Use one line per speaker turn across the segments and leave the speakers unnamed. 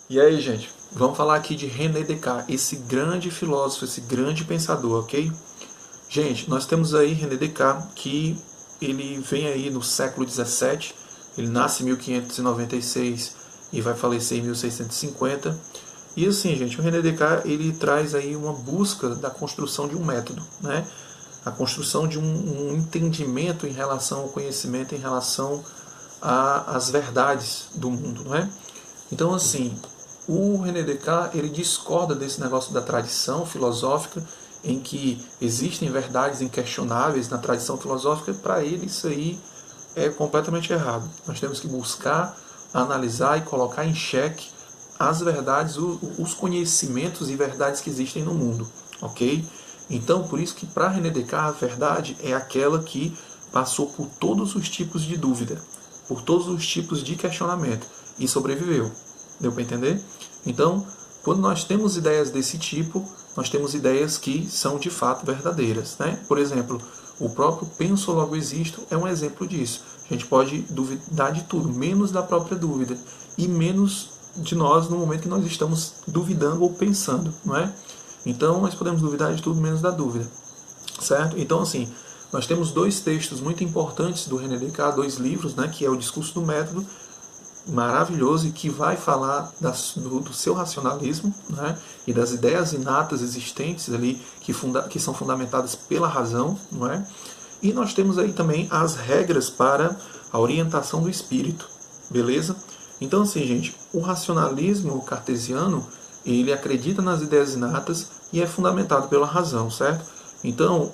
E aí, gente, vamos falar aqui de René Descartes, esse grande filósofo, esse grande pensador, ok? Gente, nós temos aí René Descartes, que ele vem aí no século XVII, ele nasce em 1596 e vai falecer em 1650. E assim, gente, o René Descartes, ele traz aí uma busca da construção de um método, né? A construção de um entendimento em relação ao conhecimento, em relação às verdades do mundo, não é? Então, assim, o René Descartes, ele discorda desse negócio da tradição filosófica, em que existem verdades inquestionáveis na tradição filosófica. Para ele isso aí é completamente errado. Nós temos que buscar, analisar e colocar em xeque as verdades, os conhecimentos e verdades que existem no mundo, ok? Então, por isso que para René Descartes a verdade é aquela que passou por todos os tipos de dúvida, por todos os tipos de questionamento e sobreviveu. Deu para entender? Então, quando nós temos ideias desse tipo, nós temos ideias que são de fato verdadeiras, né? Por exemplo, o próprio penso logo existo é um exemplo disso. A gente pode duvidar de tudo, menos da própria dúvida e menos de nós no momento que nós estamos duvidando ou pensando, não é? Então, nós podemos duvidar de tudo menos da dúvida, certo? Então, assim, nós temos dois textos muito importantes do René Descartes, dois livros, né? Que é o Discurso do Método, maravilhoso, e que vai falar do seu racionalismo, né, e das ideias inatas existentes ali que são fundamentadas pela razão, não é? E nós temos aí também as regras para a orientação do espírito, beleza? Então, assim, gente, o racionalismo cartesiano, ele acredita nas ideias inatas e é fundamentado pela razão, certo? Então,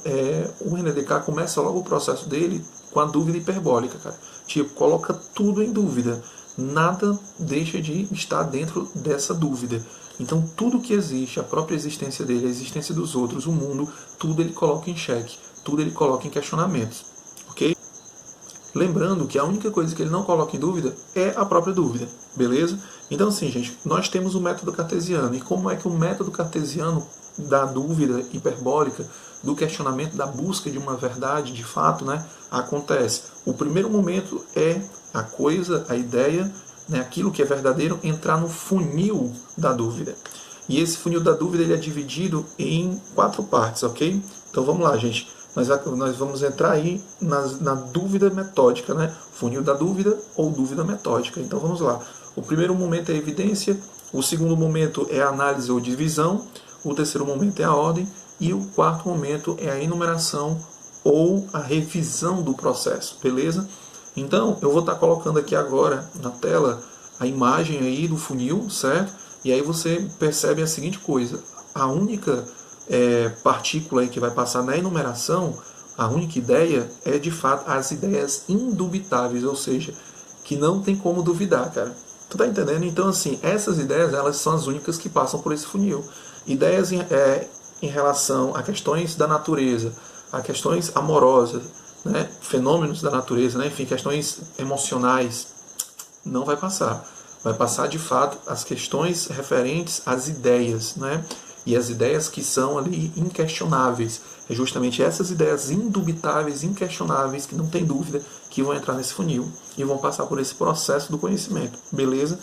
o René Descartes começa logo o processo dele com a dúvida hiperbólica, cara. Tipo, coloca tudo em dúvida. Nada deixa de estar dentro dessa dúvida. Então, tudo que existe, a própria existência dele, a existência dos outros, o mundo, tudo ele coloca em xeque, tudo ele coloca em questionamentos, ok? Lembrando que a única coisa que ele não coloca em dúvida é a própria dúvida, beleza? Então, assim, gente, nós temos o método cartesiano. E como é que o método cartesiano da dúvida hiperbólica, do questionamento, da busca de uma verdade, de fato, né, acontece? O primeiro momento é a coisa, a ideia, né, aquilo que é verdadeiro, entrar no funil da dúvida. E esse funil da dúvida ele é dividido em 4 partes, ok? Então vamos lá, gente. Nós vamos entrar aí na dúvida metódica, né? Funil da dúvida ou dúvida metódica. Então vamos lá. O primeiro momento é a evidência, o segundo momento é a análise ou divisão, o terceiro momento é a ordem e o quarto momento é a enumeração ou a revisão do processo, beleza? Então, eu vou estar colocando aqui agora na tela a imagem aí do funil, certo? E aí você percebe a seguinte coisa: a única partícula aí que vai passar na enumeração, a única ideia é de fato as ideias indubitáveis, ou seja, que não tem como duvidar, cara. Tu tá entendendo? Então, assim, essas ideias, elas são as únicas que passam por esse funil. Ideias em relação a questões da natureza, a questões amorosas, né, fenômenos da natureza, né, enfim, questões emocionais, não vai passar. Vai passar, de fato, as questões referentes às ideias, né, e as ideias que são ali inquestionáveis. É justamente essas ideias indubitáveis, inquestionáveis, que não tem dúvida, que vão entrar nesse funil e vão passar por esse processo do conhecimento, beleza?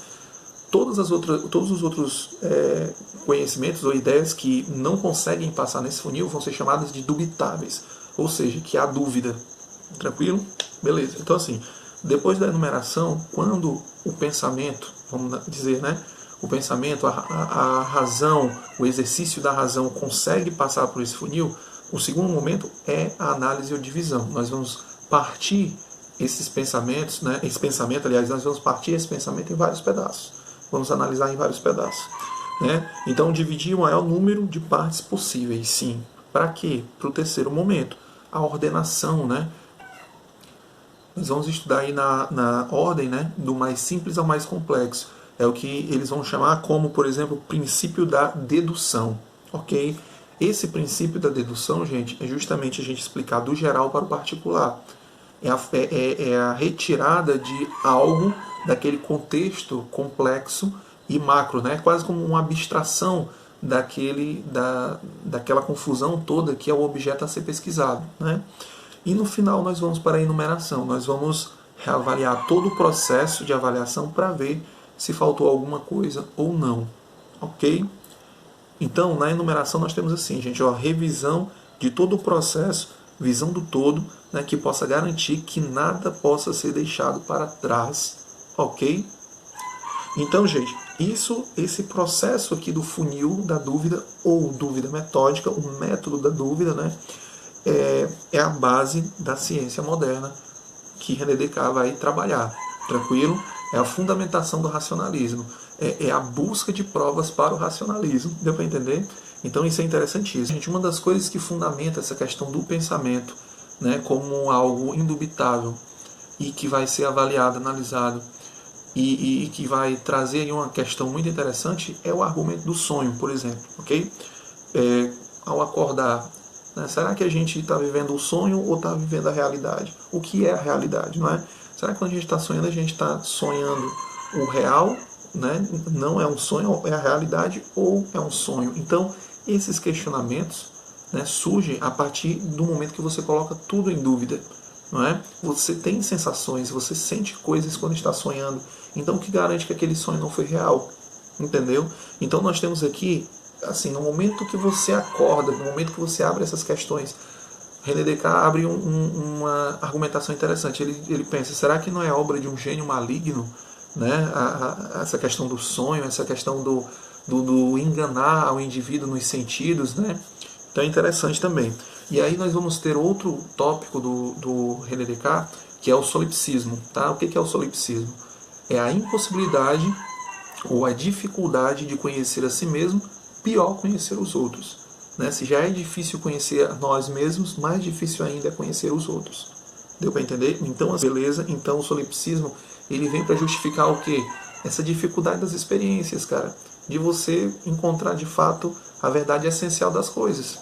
Todos os outros conhecimentos ou ideias que não conseguem passar nesse funil vão ser chamadas de dubitáveis, ou seja, que há dúvida. Tranquilo? Beleza. Então, assim, depois da enumeração, quando o pensamento, vamos dizer, né, o pensamento, a razão, o exercício da razão consegue passar por esse funil, o segundo momento é a análise ou divisão. Nós vamos partir esses pensamentos, né, nós vamos partir esse pensamento em vários pedaços. Vamos analisar em vários pedaços, né? Então, dividir o maior número de partes possíveis, sim. Para quê? Para o terceiro momento, a ordenação, né? Nós vamos estudar aí na ordem, né, do mais simples ao mais complexo. É o que eles vão chamar como, por exemplo, princípio da dedução, ok? Esse princípio da dedução, gente, é justamente a gente explicar do geral para o particular. É a retirada de algo daquele contexto complexo e macro, né? Quase como uma abstração daquela confusão toda que é o objeto a ser pesquisado, né? E no final nós vamos para a enumeração, nós vamos reavaliar todo o processo de avaliação para ver se faltou alguma coisa ou não, ok? Então, na enumeração nós temos assim, gente, ó, revisão de todo o processo, visão do todo, né, que possa garantir que nada possa ser deixado para trás, ok? Então, gente, esse processo aqui do funil da dúvida, ou dúvida metódica, o método da dúvida, né, é a base da ciência moderna que René Descartes vai trabalhar, tranquilo? É a fundamentação do racionalismo, é a busca de provas para o racionalismo, deu para entender? Então isso é interessantíssimo. Gente, uma das coisas que fundamenta essa questão do pensamento, né, como algo indubitável e que vai ser avaliado, analisado e que vai trazer uma questão muito interessante é o argumento do sonho, por exemplo, ok? Ao acordar, né, será que a gente está vivendo o sonho ou está vivendo a realidade? O que é a realidade, não é? Será que quando a gente está sonhando, a gente está sonhando o real, né? Não é um sonho, é a realidade, ou é um sonho? Então, esses questionamentos, né, surgem a partir do momento que você coloca tudo em dúvida, não é? Você tem sensações, você sente coisas quando está sonhando. Então, o que garante que aquele sonho não foi real? Entendeu? Então, nós temos aqui, assim, no momento que você acorda, no momento que você abre essas questões, René Descartes abre uma argumentação interessante. Ele pensa, será que não é obra de um gênio maligno, né? Essa questão do sonho, essa questão do enganar ao indivíduo nos sentidos, né? Então é interessante também. E aí nós vamos ter outro tópico do René Descartes, que é o solipsismo. Tá? O que é o solipsismo? É a impossibilidade ou a dificuldade de conhecer a si mesmo, pior conhecer os outros. Né? Se já é difícil conhecer nós mesmos, mais difícil ainda é conhecer os outros. Deu para entender? Então, beleza. Então, o solipsismo ele vem para justificar o quê? Essa dificuldade das experiências, cara. De você encontrar de fato a verdade essencial das coisas.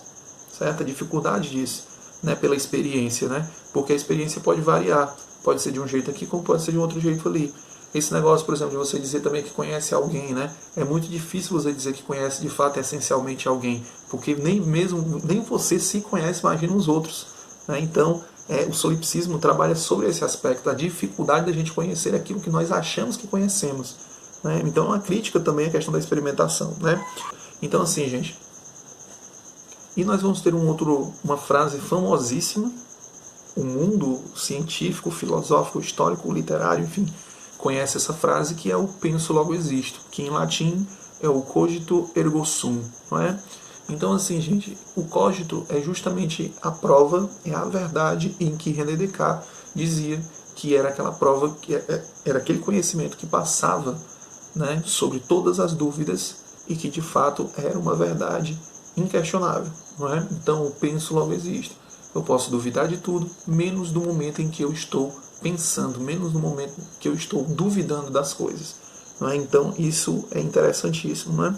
Certo? A dificuldade disso, né? Pela experiência, né? Porque a experiência pode variar. Pode ser de um jeito aqui, como pode ser de um outro jeito ali. Esse negócio, por exemplo, de você dizer também que conhece alguém, né? É muito difícil você dizer que conhece de fato essencialmente alguém, porque nem você se conhece, imagina os outros. Né? Então, o solipsismo trabalha sobre esse aspecto, a dificuldade da gente conhecer aquilo que nós achamos que conhecemos. Né? Então, é uma crítica também à questão da experimentação. Né? Então, assim, gente. E nós vamos ter uma frase famosíssima, o mundo científico, filosófico, histórico, literário, enfim, conhece essa frase, que é o penso logo existo, que em latim é o cogito ergo sum, não é? Então, assim, gente, o cogito é justamente a prova, é a verdade em que René Descartes dizia que era aquela prova, que era aquele conhecimento que passava, né, sobre todas as dúvidas e que de fato era uma verdade inquestionável, não é? Então, o penso logo existe. Eu posso duvidar de tudo, menos do momento em que eu estou pensando, menos no momento que eu estou duvidando das coisas. Não é? Então, isso é interessantíssimo. Não é?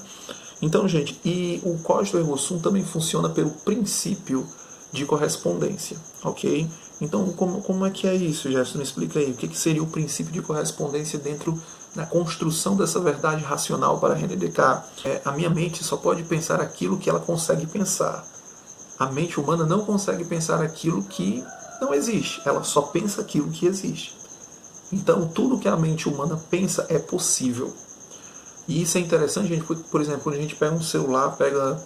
Então, gente, e o cogito ergo sum também funciona pelo princípio de correspondência, ok? Então, como é que é isso, Gerson? Me explica aí. O que seria o princípio de correspondência dentro da construção dessa verdade racional para René Descartes? A minha mente só pode pensar aquilo que ela consegue pensar. A mente humana não consegue pensar aquilo que não existe. Ela só pensa aquilo que existe. Então, tudo que a mente humana pensa é possível. E isso é interessante, gente, porque, por exemplo, quando a gente pega um celular, pega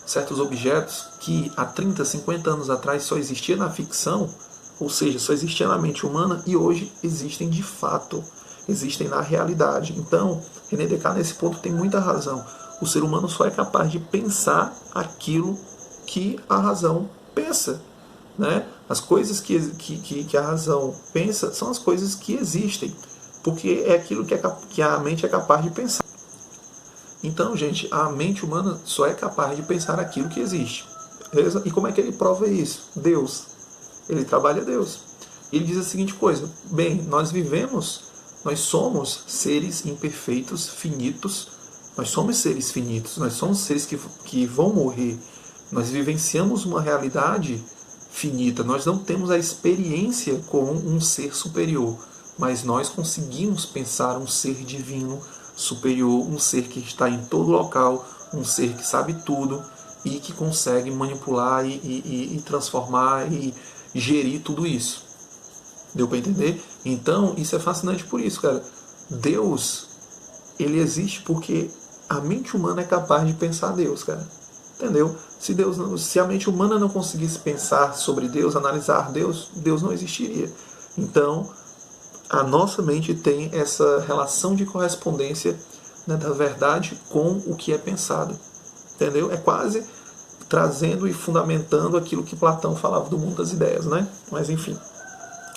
certos objetos que há 30, 50 anos atrás só existia na ficção, ou seja, só existia na mente humana, e hoje existem de fato, existem na realidade. Então, René Descartes nesse ponto tem muita razão. O ser humano só é capaz de pensar aquilo que a razão pensa. Né? As coisas que a razão pensa são as coisas que existem, porque é aquilo que a mente é capaz de pensar. Então, gente, a mente humana só é capaz de pensar aquilo que existe. Beleza? E como é que ele prova isso? Deus. Ele trabalha Deus. Ele diz a seguinte coisa: bem, nós somos seres imperfeitos, finitos, nós somos seres finitos, nós somos seres que vão morrer. Nós vivenciamos uma realidade finita, nós não temos a experiência com um ser superior, mas nós conseguimos pensar um ser divino superior, um ser que está em todo local, um ser que sabe tudo e que consegue manipular e transformar gerir tudo isso. Deu para entender? Então, isso é fascinante por isso, cara. Deus, ele existe porque a mente humana é capaz de pensar Deus, cara. Entendeu? Se a mente humana não conseguisse pensar sobre Deus, analisar Deus, Deus não existiria. Então, a nossa mente tem essa relação de correspondência, né, da verdade com o que é pensado. Entendeu? É quase trazendo e fundamentando aquilo que Platão falava do mundo das ideias, né? Mas enfim.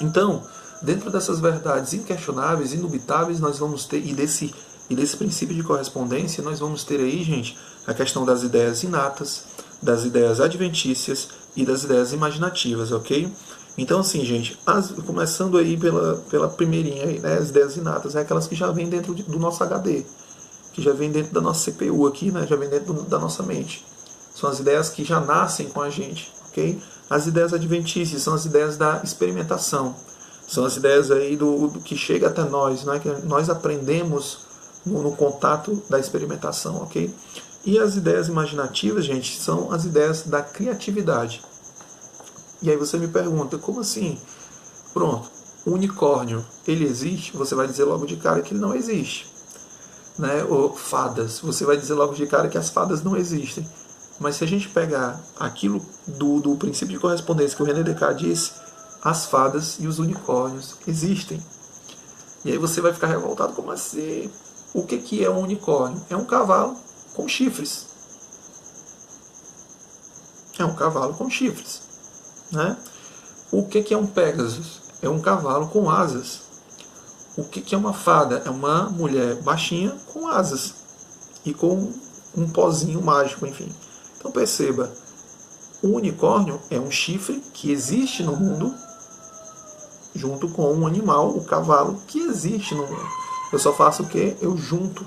Então, dentro dessas verdades inquestionáveis, indubitáveis, nós vamos ter, e desse princípio de correspondência, nós vamos ter aí, gente, a questão das ideias inatas, das ideias adventícias e das ideias imaginativas, ok? Então, assim, gente, começando aí pela primeirinha, aí, né, as ideias inatas, é aquelas que já vêm dentro do nosso HD, que já vêm dentro da nossa CPU aqui, né, já vêm dentro da nossa mente. São as ideias que já nascem com a gente, ok? As ideias adventícias são as ideias da experimentação, são as ideias aí do que chega até nós, né, que nós aprendemos no contato da experimentação, ok? E as ideias imaginativas, gente, são as ideias da criatividade. E aí você me pergunta, como assim? Pronto, o unicórnio, ele existe? Você vai dizer logo de cara que ele não existe. Né? Ou fadas, você vai dizer logo de cara que as fadas não existem. Mas se a gente pegar aquilo do princípio de correspondência que o René Descartes disse, as fadas e os unicórnios existem. E aí você vai ficar revoltado, como assim? O que é um unicórnio? É um cavalo com chifres. É um cavalo com chifres. Né? O que é um Pégasus? É um cavalo com asas. O que é uma fada? É uma mulher baixinha com asas e com um pozinho mágico, enfim. Então perceba, o unicórnio é um chifre que existe no mundo, junto com um animal, o cavalo, que existe no mundo. Eu só faço o quê?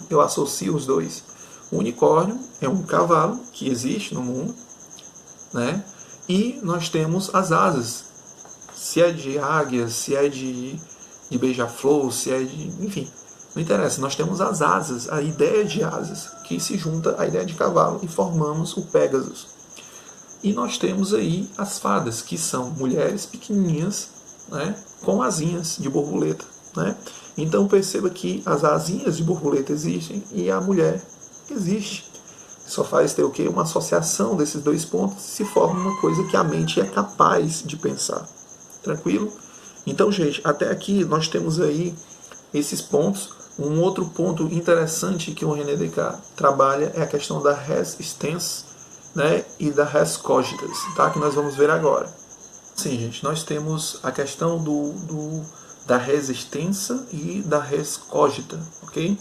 Eu associo os dois. O unicórnio é um cavalo que existe no mundo, né? E nós temos as asas. Se é de águia, se é de beija-flor, se é de... enfim, não interessa. Nós temos as asas, a ideia de asas, que se junta à ideia de cavalo e formamos o Pégasus. E nós temos aí as fadas, que são mulheres pequenininhas, né, com asinhas de borboleta. Né? Então perceba que as asinhas de borboleta existem e a mulher existe. Só faz ter o quê? Uma associação desses dois pontos e se forma uma coisa que a mente é capaz de pensar. Tranquilo? Então, gente, até aqui nós temos aí esses pontos. Um outro ponto interessante que o René Descartes trabalha é a questão da res extensa, né, e da res cogitas, tá? Que nós vamos ver agora. Sim, gente, nós temos a questão da res extensa e da res cogita, ok?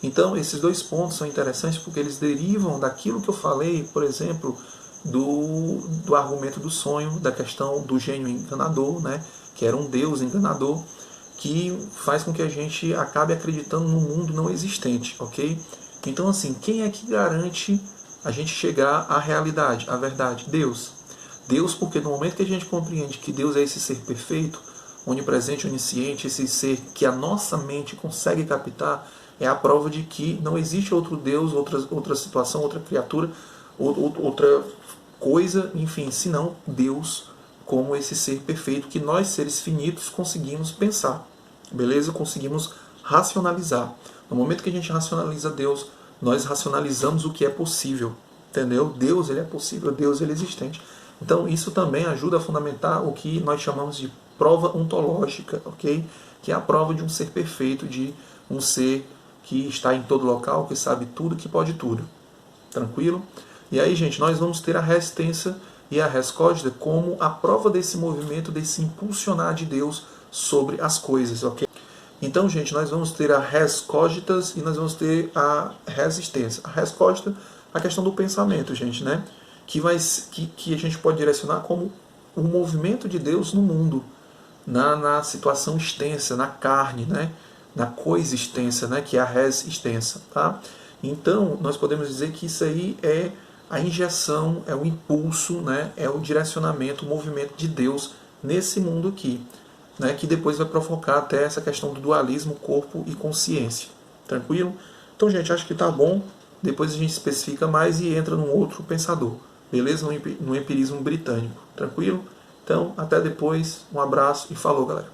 Então, esses dois pontos são interessantes porque eles derivam daquilo que eu falei, por exemplo, do argumento do sonho, da questão do gênio enganador, né, que era um deus enganador, que faz com que a gente acabe acreditando num mundo não existente, ok? Então, assim, quem é que garante a gente chegar à realidade, à verdade? Deus. Deus, porque no momento que a gente compreende que Deus é esse ser perfeito, onipresente, onisciente, esse ser que a nossa mente consegue captar, é a prova de que não existe outro Deus, outra situação, outra criatura, outra coisa, enfim, senão Deus como esse ser perfeito que nós, seres finitos, conseguimos pensar. Beleza? Conseguimos racionalizar. No momento que a gente racionaliza Deus, nós racionalizamos o que é possível. Entendeu? Deus, ele é possível, Deus, ele é existente. Então, isso também ajuda a fundamentar o que nós chamamos de prova ontológica, ok? Que é a prova de um ser perfeito, de um ser que está em todo local, que sabe tudo, que pode tudo. Tranquilo? E aí, gente, nós vamos ter a res tensa e a res cogita como a prova desse movimento, desse impulsionar de Deus sobre as coisas, ok? Então, gente, nós vamos ter a res cogitas e nós vamos ter a res extensa. A res cogita, a questão do pensamento, gente, né? Que a gente pode direcionar como o movimento de Deus no mundo, na situação extensa, na carne, né? Na coexistência, né? Que é a res extensa, tá? Então, nós podemos dizer que isso aí é a injeção, é o impulso, né? É o direcionamento, o movimento de Deus nesse mundo aqui, né? Que depois vai provocar até essa questão do dualismo corpo e consciência. Tranquilo? Então, gente, acho que tá bom. Depois a gente especifica mais e entra num outro pensador. Beleza? No empirismo britânico. Tranquilo? Então, até depois, um abraço e falou, galera.